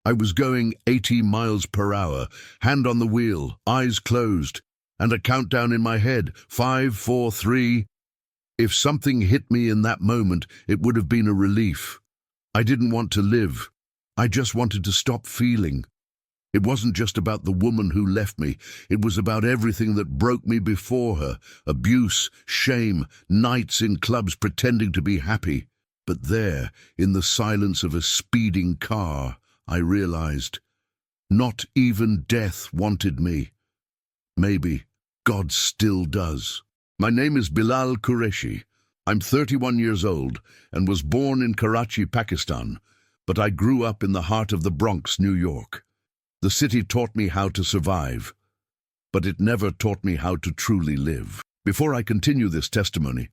I was going 80 miles per hour, hand on the wheel, eyes closed, and a countdown in my head, 5, 4, 3. If something hit me in that moment, it would have been a relief. I didn't want to live. I just wanted to stop feeling. It wasn't just about the woman who left me. It was about everything that broke me before her. Abuse, shame, nights in clubs pretending to be happy. But there, in the silence of a speeding car, I realized, not even death wanted me. Maybe God still does. My name is Bilal Qureshi. I'm 31 years old and was born in Karachi, Pakistan, but I grew up in the heart of the Bronx, New York. The city taught me how to survive, but it never taught me how to truly live. Before I continue this testimony,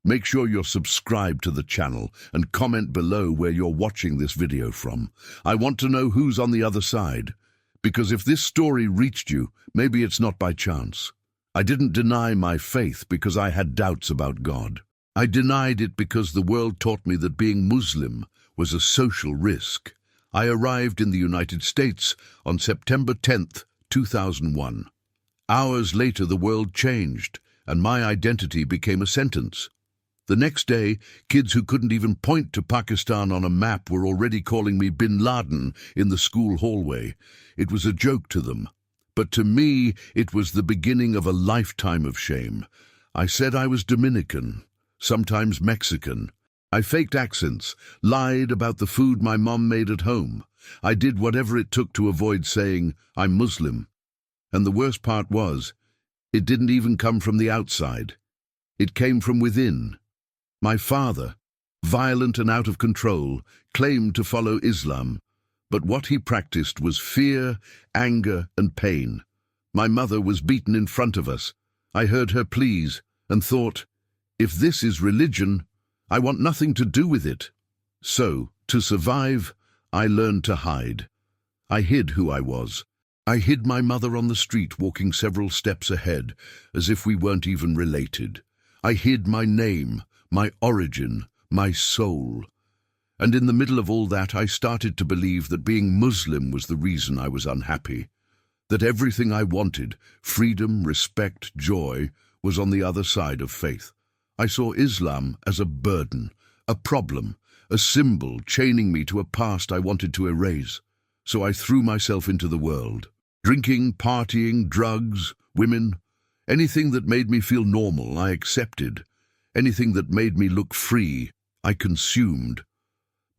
make sure you're subscribed to the channel and comment below where you're watching this video from. I want to know who's on the other side, because if this story reached you, maybe it's not by chance. I didn't deny my faith because I had doubts about God. I denied it because the world taught me that being Muslim was a social risk. I arrived in the United States on September 10th, 2001. Hours later, the world changed, and my identity became a sentence. The next day, kids who couldn't even point to Pakistan on a map were already calling me Bin Laden in the school hallway. It was a joke to them. But to me, it was the beginning of a lifetime of shame. I said I was Dominican, sometimes Mexican. I faked accents, lied about the food my mom made at home. I did whatever it took to avoid saying, I'm Muslim. And the worst part was, it didn't even come from the outside. It came from within. My father, violent and out of control, claimed to follow Islam, but what he practiced was fear, anger, and pain. My mother was beaten in front of us. I heard her pleas and thought, if this is religion, I want nothing to do with it. So, to survive, I learned to hide. I hid who I was. I hid my mother on the street, walking several steps ahead, as if we weren't even related. I hid my name, my origin, my soul. And in the middle of all that, I started to believe that being Muslim was the reason I was unhappy. That everything I wanted, freedom, respect, joy, was on the other side of faith. I saw Islam as a burden, a problem, a symbol chaining me to a past I wanted to erase. So I threw myself into the world. Drinking, partying, drugs, women, anything that made me feel normal, I accepted. Anything that made me look free, I consumed.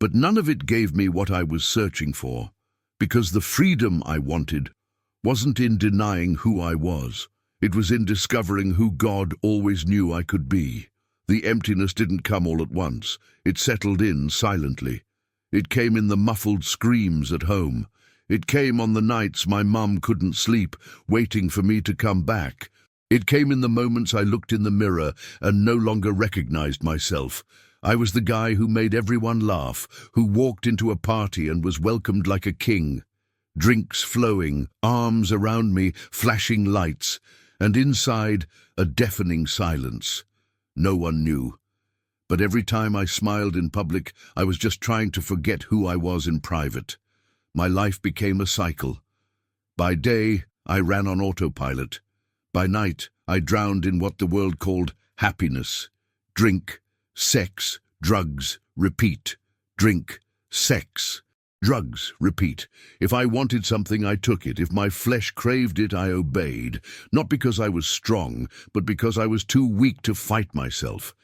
But none of it gave me what I was searching for, because the freedom I wanted wasn't in denying who I was. It was in discovering who God always knew I could be. The emptiness didn't come all at once. It settled in silently. It came in the muffled screams at home. It came on the nights my mum couldn't sleep, waiting for me to come back. It came in the moments I looked in the mirror and no longer recognized myself. I was the guy who made everyone laugh, who walked into a party and was welcomed like a king. Drinks flowing, arms around me, flashing lights, and inside, a deafening silence. No one knew. But every time I smiled in public, I was just trying to forget who I was in private. My life became a cycle. By day, I ran on autopilot. By night, I drowned in what the world called happiness. Drink, sex, drugs, repeat. Drink, sex, drugs, repeat. If I wanted something, I took it. If my flesh craved it, I obeyed. Not because I was strong, but because I was too weak to fight myself.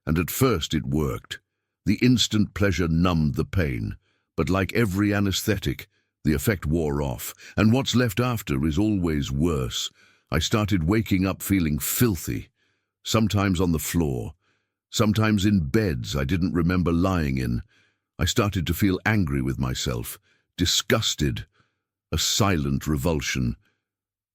And at first it worked. The instant pleasure numbed the pain. But like every anesthetic, the effect wore off. And what's left after is always worse. I started waking up feeling filthy. Sometimes on the floor. Sometimes in beds I didn't remember lying in. I started to feel angry with myself, disgusted, a silent revulsion.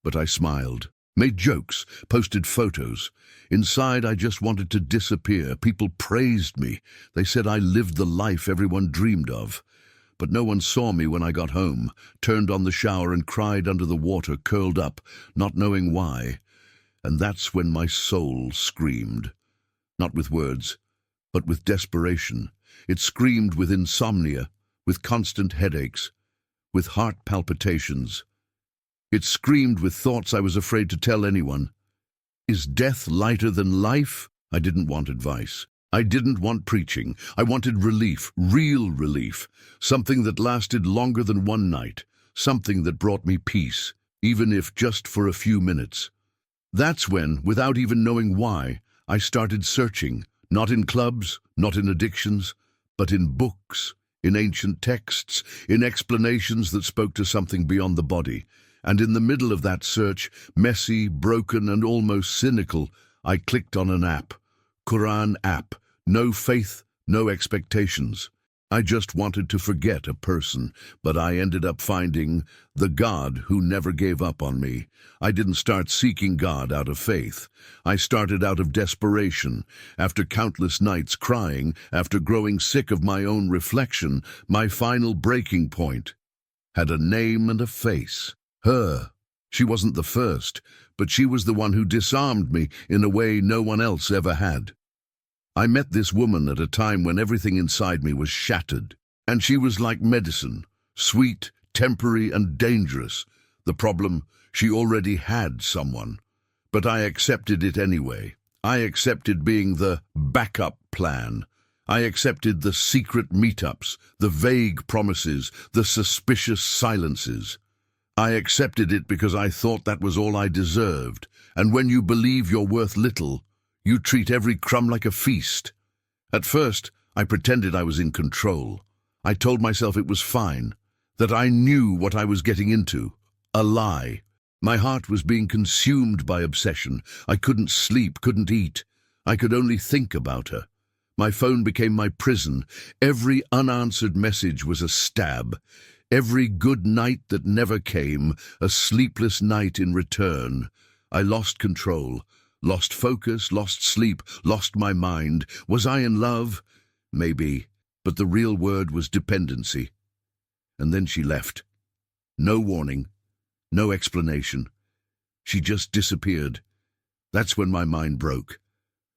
But I smiled, made jokes, posted photos. Inside, I just wanted to disappear. People praised me. They said I lived the life everyone dreamed of. But no one saw me when I got home, turned on the shower and cried under the water, curled up, not knowing why. And that's when my soul screamed. Not with words, but with desperation. It screamed with insomnia, with constant headaches, with heart palpitations. It screamed with thoughts I was afraid to tell anyone. Is death lighter than life? I didn't want advice. I didn't want preaching. I wanted relief, real relief, something that lasted longer than one night, something that brought me peace, even if just for a few minutes. That's when, without even knowing why, I started searching, not in clubs, not in addictions, but in books, in ancient texts, in explanations that spoke to something beyond the body. And in the middle of that search, messy, broken, and almost cynical, I clicked on an app. Qur'an app. No faith, no expectations. I just wanted to forget a person, but I ended up finding the God who never gave up on me. I didn't start seeking God out of faith. I started out of desperation. After countless nights crying, after growing sick of my own reflection, my final breaking point had a name and a face. Her. She wasn't the first, but she was the one who disarmed me in a way no one else ever had. I met this woman at a time when everything inside me was shattered, and she was like medicine, sweet, temporary, and dangerous. The problem, she already had someone. But I accepted it anyway. I accepted being the backup plan. I accepted the secret meetups, the vague promises, the suspicious silences. I accepted it because I thought that was all I deserved, and when you believe you're worth little, you treat every crumb like a feast. At first, I pretended I was in control. I told myself it was fine, that I knew what I was getting into. A lie. My heart was being consumed by obsession. I couldn't sleep, couldn't eat. I could only think about her. My phone became my prison. Every unanswered message was a stab. Every good night that never came, a sleepless night in return. I lost control. Lost focus, lost sleep, lost my mind. Was I in love? Maybe, but the real word was dependency. And then she left. No warning, no explanation. She just disappeared. That's when my mind broke.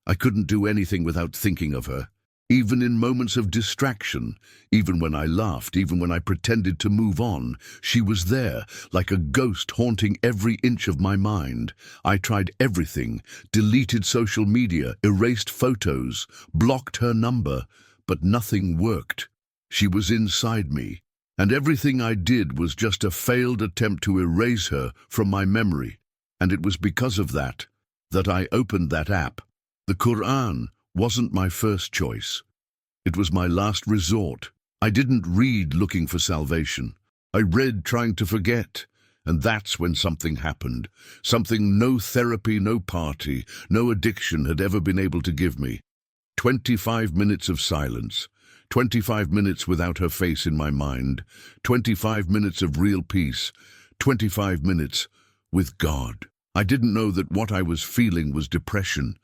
I couldn't do anything without thinking of her. Even in moments of distraction, even when I laughed, even when I pretended to move on, she was there, like a ghost haunting every inch of my mind. I tried everything, deleted social media, erased photos, blocked her number, but nothing worked. She was inside me, and everything I did was just a failed attempt to erase her from my memory. And it was because of that I opened that app. The Qur'an wasn't my first choice. It was my last resort. I didn't read looking for salvation. I read trying to forget. And that's when something happened. Something no therapy, no party, no addiction had ever been able to give me. 25 minutes of silence. 25 minutes without her face in my mind. 25 minutes of real peace. 25 minutes with God. I didn't know that what I was feeling was depression.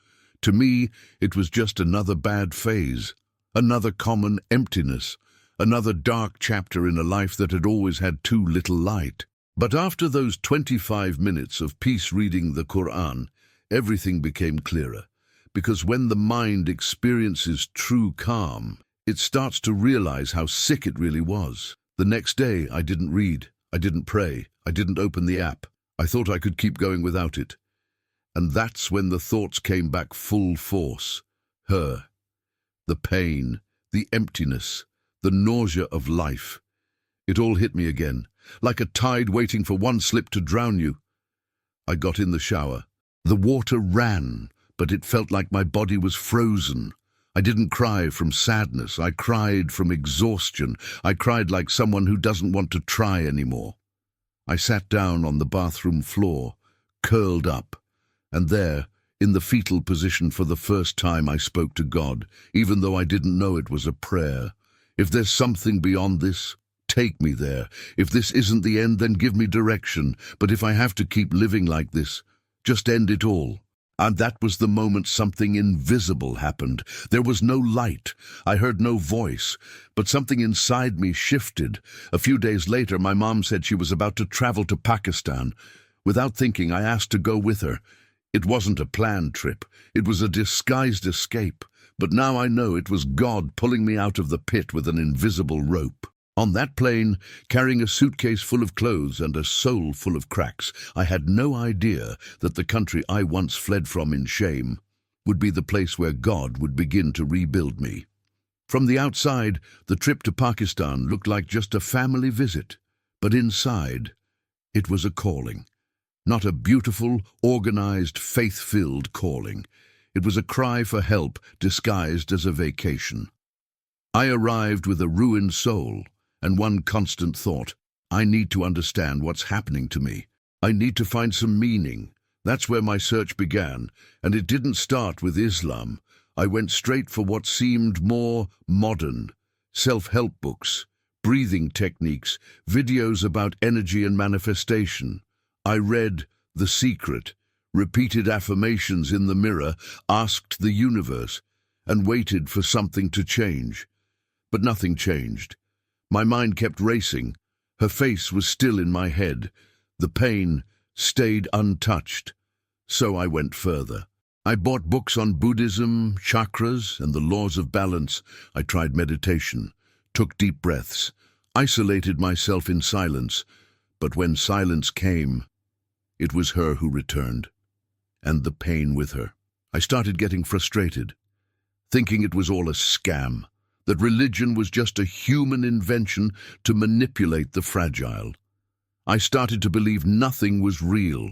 To me, it was just another bad phase, another common emptiness, another dark chapter in a life that had always had too little light. But after those 25 minutes of peace reading the Qur'an, everything became clearer. Because when the mind experiences true calm, it starts to realize how sick it really was. The next day, I didn't read, I didn't pray, I didn't open the app. I thought I could keep going without it. And that's when the thoughts came back full force. Her. The pain, the emptiness, the nausea of life. It all hit me again, like a tide waiting for one slip to drown you. I got in the shower. The water ran, but it felt like my body was frozen. I didn't cry from sadness. I cried from exhaustion. I cried like someone who doesn't want to try anymore. I sat down on the bathroom floor, curled up. And there, in the fetal position for the first time, I spoke to God, even though I didn't know it was a prayer. If there's something beyond this, take me there. If this isn't the end, then give me direction. But if I have to keep living like this, just end it all. And that was the moment something invisible happened. There was no light. I heard no voice, but something inside me shifted. A few days later, my mom said she was about to travel to Pakistan. Without thinking, I asked to go with her. It wasn't a planned trip. It was a disguised escape. But now I know it was God pulling me out of the pit with an invisible rope. On that plane, carrying a suitcase full of clothes and a soul full of cracks, I had no idea that the country I once fled from in shame would be the place where God would begin to rebuild me. From the outside, the trip to Pakistan looked like just a family visit, but inside, it was a calling. Not a beautiful, organized, faith-filled calling. It was a cry for help disguised as a vacation. I arrived with a ruined soul and one constant thought: I need to understand what's happening to me. I need to find some meaning. That's where my search began, and it didn't start with Islam. I went straight for what seemed more modern: self-help books, breathing techniques, videos about energy and manifestation. I read The Secret, repeated affirmations in the mirror, asked the universe, and waited for something to change. But nothing changed. My mind kept racing. Her face was still in my head. The pain stayed untouched. So I went further. I bought books on Buddhism, chakras, and the laws of balance. I tried meditation, took deep breaths, isolated myself in silence. But when silence came, it was her who returned, and the pain with her. I started getting frustrated, thinking it was all a scam, that religion was just a human invention to manipulate the fragile. I started to believe nothing was real,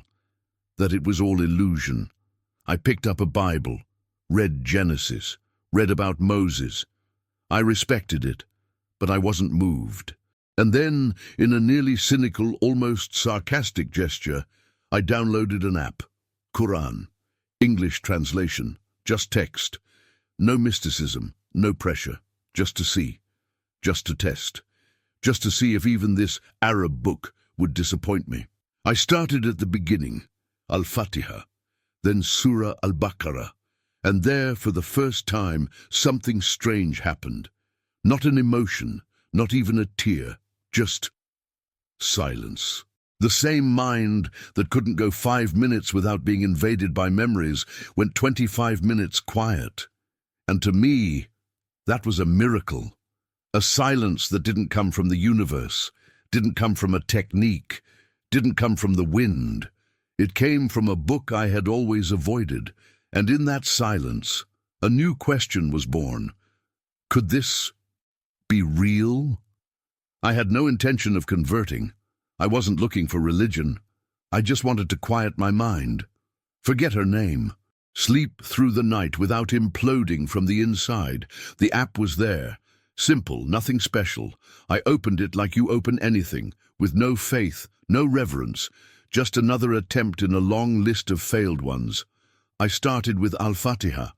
that it was all illusion. I picked up a Bible, read Genesis, read about Moses. I respected it, but I wasn't moved. And then, in a nearly cynical, almost sarcastic gesture, I downloaded an app, Qur'an, English translation, just text. No mysticism, no pressure, just to see, just to test, just to see if even this Arab book would disappoint me. I started at the beginning, Al-Fatiha, then Surah Al-Baqarah, and there, for the first time, something strange happened. Not an emotion, not even a tear, just silence. The same mind that couldn't go 5 minutes without being invaded by memories went 25 minutes quiet. And to me, that was a miracle. A silence that didn't come from the universe, didn't come from a technique, didn't come from the wind. It came from a book I had always avoided, and in that silence, a new question was born. Could this be real? I had no intention of converting. I wasn't looking for religion. I just wanted to quiet my mind. Forget her name. Sleep through the night without imploding from the inside. The app was there. Simple, nothing special. I opened it like you open anything, with no faith, no reverence, just another attempt in a long list of failed ones. I started with Al-Fatiha.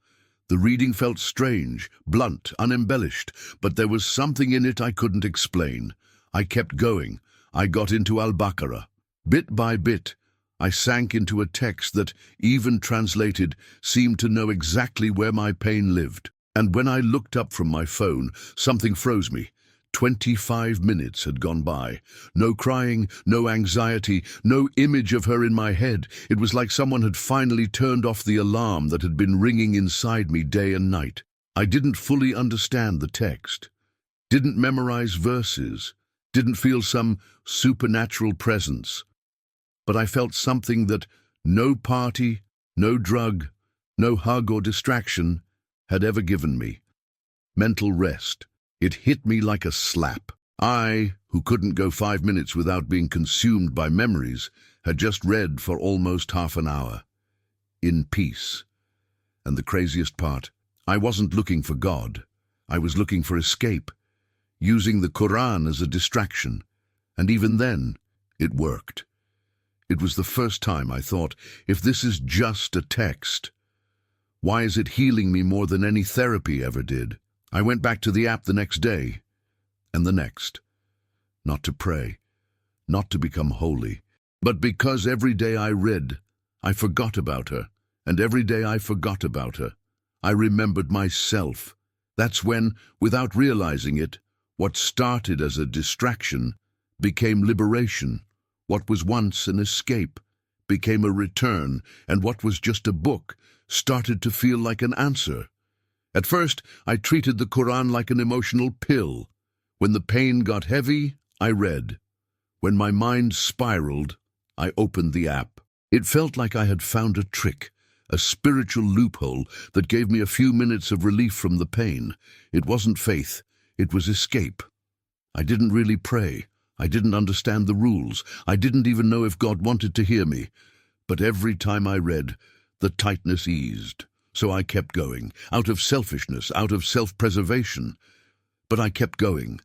The reading felt strange, blunt, unembellished, but there was something in it I couldn't explain. I kept going. I got into Al-Baqarah. Bit by bit, I sank into a text that, even translated, seemed to know exactly where my pain lived. And when I looked up from my phone, something froze me. 25 minutes had gone by. No crying, no anxiety, no image of her in my head. It was like someone had finally turned off the alarm that had been ringing inside me day and night. I didn't fully understand the text, didn't memorize verses, didn't feel some supernatural presence. But I felt something that no party, no drug, no hug or distraction had ever given me. Mental rest. It hit me like a slap. I, who couldn't go 5 minutes without being consumed by memories, had just read for almost half an hour. In peace. And the craziest part, I wasn't looking for God. I was looking for escape, using the Qur'an as a distraction. And even then, it worked. It was the first time I thought, if this is just a text, why is it healing me more than any therapy ever did? I went back to the app the next day, and the next. Not to pray, not to become holy, but because every day I read, I forgot about her, and every day I forgot about her, I remembered myself. That's when, without realizing it, what started as a distraction became liberation. What was once an escape became a return, and what was just a book started to feel like an answer. At first, I treated the Qur'an like an emotional pill. When the pain got heavy, I read. When my mind spiraled, I opened the app. It felt like I had found a trick, a spiritual loophole that gave me a few minutes of relief from the pain. It wasn't faith, it was escape. I didn't really pray. I didn't understand the rules. I didn't even know if God wanted to hear me. But every time I read, the tightness eased. So I kept going, out of selfishness, out of self-preservation. But I kept going.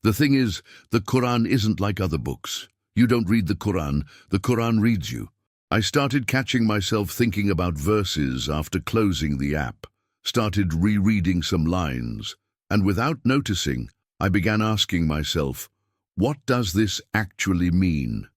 The thing is, the Qur'an isn't like other books. You don't read the Qur'an reads you. I started catching myself thinking about verses after closing the app, started rereading some lines, and without noticing, I began asking myself, what does this actually mean?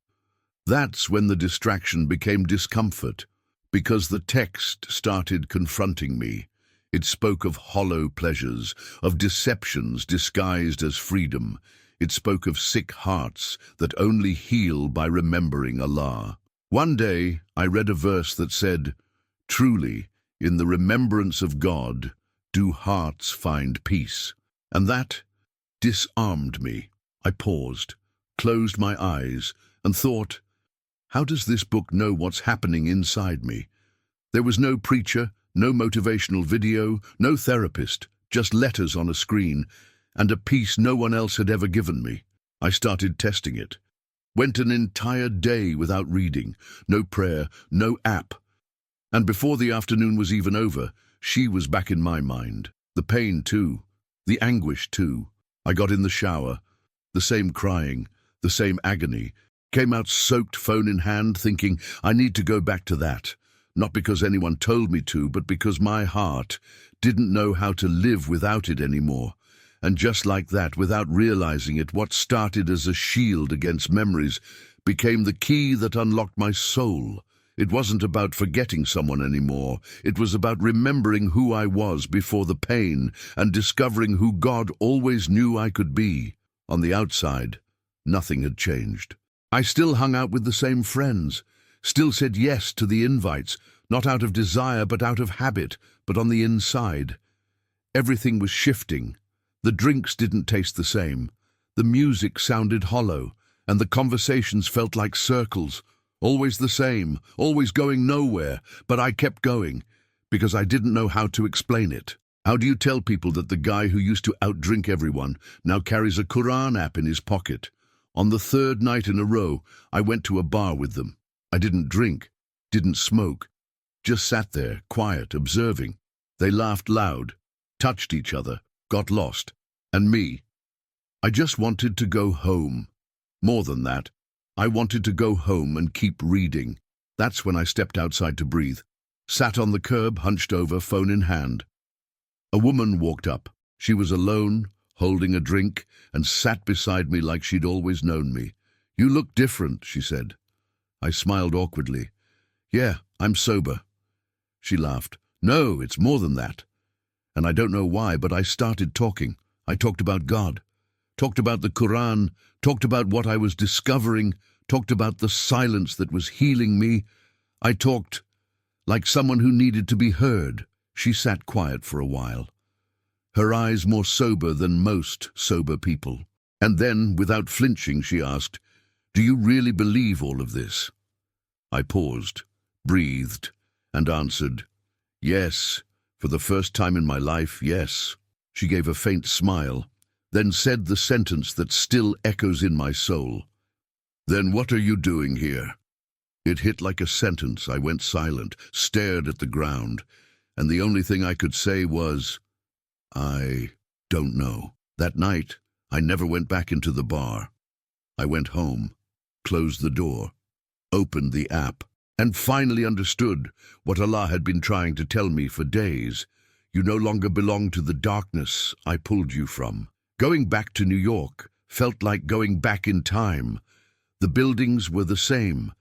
That's when the distraction became discomfort, because the text started confronting me. It spoke of hollow pleasures, of deceptions disguised as freedom. It spoke of sick hearts that only heal by remembering Allah. One day, I read a verse that said, "Truly, in the remembrance of God, do hearts find peace." And that disarmed me. I paused, closed my eyes, and thought, how does this book know what's happening inside me? There was no preacher, no motivational video, no therapist, just letters on a screen, and a peace no one else had ever given me. I started testing it. Went an entire day without reading, no prayer, no app. And before the afternoon was even over, she was back in my mind. The pain too, the anguish too. I got in the shower, the same crying, the same agony. Came out soaked, phone in hand, thinking, I need to go back to that. Not because anyone told me to, but because my heart didn't know how to live without it anymore. And just like that, without realizing it, what started as a shield against memories became the key that unlocked my soul. It wasn't about forgetting someone anymore. It was about remembering who I was before the pain and discovering who God always knew I could be. On the outside, nothing had changed. I still hung out with the same friends, still said yes to the invites, not out of desire but out of habit, but on the inside. Everything was shifting. The drinks didn't taste the same. The music sounded hollow, and the conversations felt like circles, always the same, always going nowhere, but I kept going, because I didn't know how to explain it. How do you tell people that the guy who used to outdrink everyone now carries a Qur'an app in his pocket? On the third night in a row, I went to a bar with them. I didn't drink, didn't smoke, just sat there, quiet, observing. They laughed loud, touched each other, got lost. And me, I just wanted to go home. More than that, I wanted to go home and keep reading. That's when I stepped outside to breathe. Sat on the curb, hunched over, phone in hand. A woman walked up. She was alone, holding a drink, and sat beside me like she'd always known me. "You look different," she said. I smiled awkwardly. "Yeah, I'm sober." She laughed. "No, it's more than that." And I don't know why, but I started talking. I talked about God, talked about the Qur'an, talked about what I was discovering, talked about the silence that was healing me. I talked like someone who needed to be heard. She sat quiet for a while, her eyes more sober than most sober people. And then, without flinching, she asked, "Do you really believe all of this?" I paused, breathed, and answered, "Yes, for the first time in my life, yes." She gave a faint smile, then said the sentence that still echoes in my soul. "Then what are you doing here?" It hit like a sentence. I went silent, stared at the ground, and the only thing I could say was, "I don't know." That night, I never went back into the bar. I went home, closed the door, opened the app, and finally understood what Allah had been trying to tell me for days. You no longer belong to the darkness I pulled you from. Going back to New York felt like going back in time. The buildings were the same,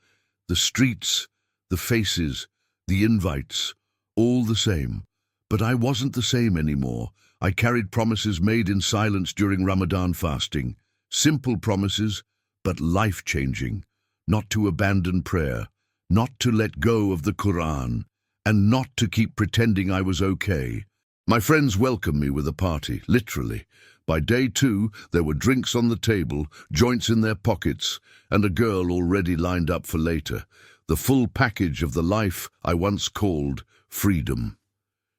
the streets, the faces, the invites, all the same. But I wasn't the same anymore. I carried promises made in silence during Ramadan fasting. Simple promises, but life-changing. Not to abandon prayer, not to let go of the Qur'an, and not to keep pretending I was okay. My friends welcomed me with a party, literally, By day 2, there were drinks on the table, joints in their pockets, and a girl already lined up for later. The full package of the life I once called freedom.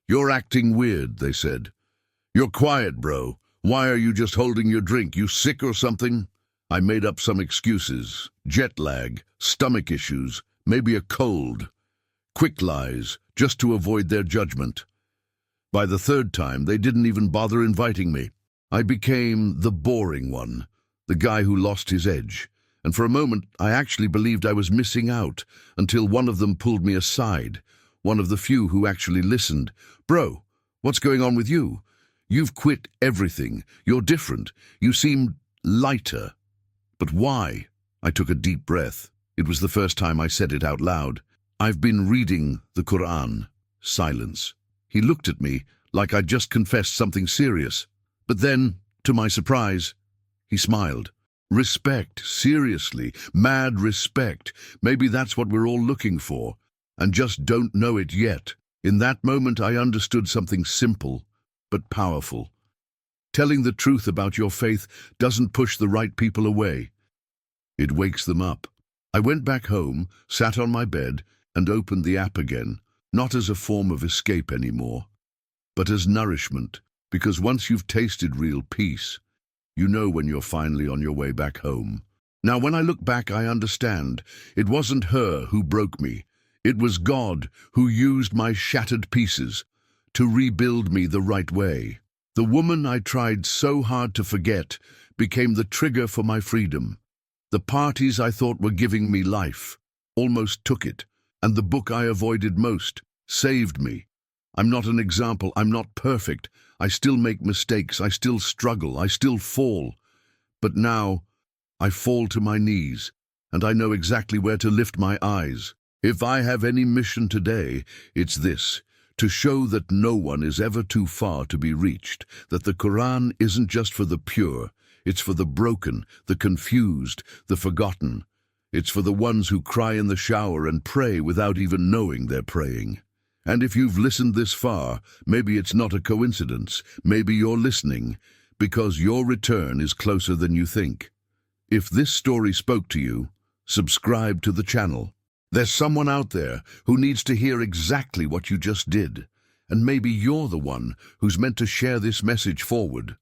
"You're acting weird," they said. "You're quiet, bro. Why are you just holding your drink? You sick or something?" I made up some excuses. Jet lag, stomach issues, maybe a cold. Quick lies, just to avoid their judgment. By the 3rd time, they didn't even bother inviting me. I became the boring one, the guy who lost his edge. And for a moment, I actually believed I was missing out, until one of them pulled me aside, one of the few who actually listened. "Bro, what's going on with you? You've quit everything. You're different. You seem lighter." "But why?" I took a deep breath. It was the first time I said it out loud. "I've been reading the Qur'an." Silence. He looked at me like I'd just confessed something serious. But then, to my surprise, he smiled. "Respect, seriously, mad respect. Maybe that's what we're all looking for, and just don't know it yet." In that moment, I understood something simple, but powerful. Telling the truth about your faith doesn't push the right people away. It wakes them up. I went back home, sat on my bed, and opened the app again, not as a form of escape anymore, but as nourishment, because once you've tasted real peace, you know when you're finally on your way back home. Now, when I look back, I understand. It wasn't her who broke me. It was God who used my shattered pieces to rebuild me the right way. The woman I tried so hard to forget became the trigger for my freedom. The parties I thought were giving me life almost took it, and the book I avoided most saved me. I'm not an example. I'm not perfect. I still make mistakes. I still struggle. I still fall. But now I fall to my knees, and I know exactly where to lift my eyes. If I have any mission today, it's this: to show that no one is ever too far to be reached, that the Qur'an isn't just for the pure, it's for the broken, the confused, the forgotten. It's for the ones who cry in the shower and pray without even knowing they're praying. And if you've listened this far, maybe it's not a coincidence. Maybe you're listening because your return is closer than you think. If this story spoke to you, subscribe to the channel. There's someone out there who needs to hear exactly what you just did, and maybe you're the one who's meant to share this message forward.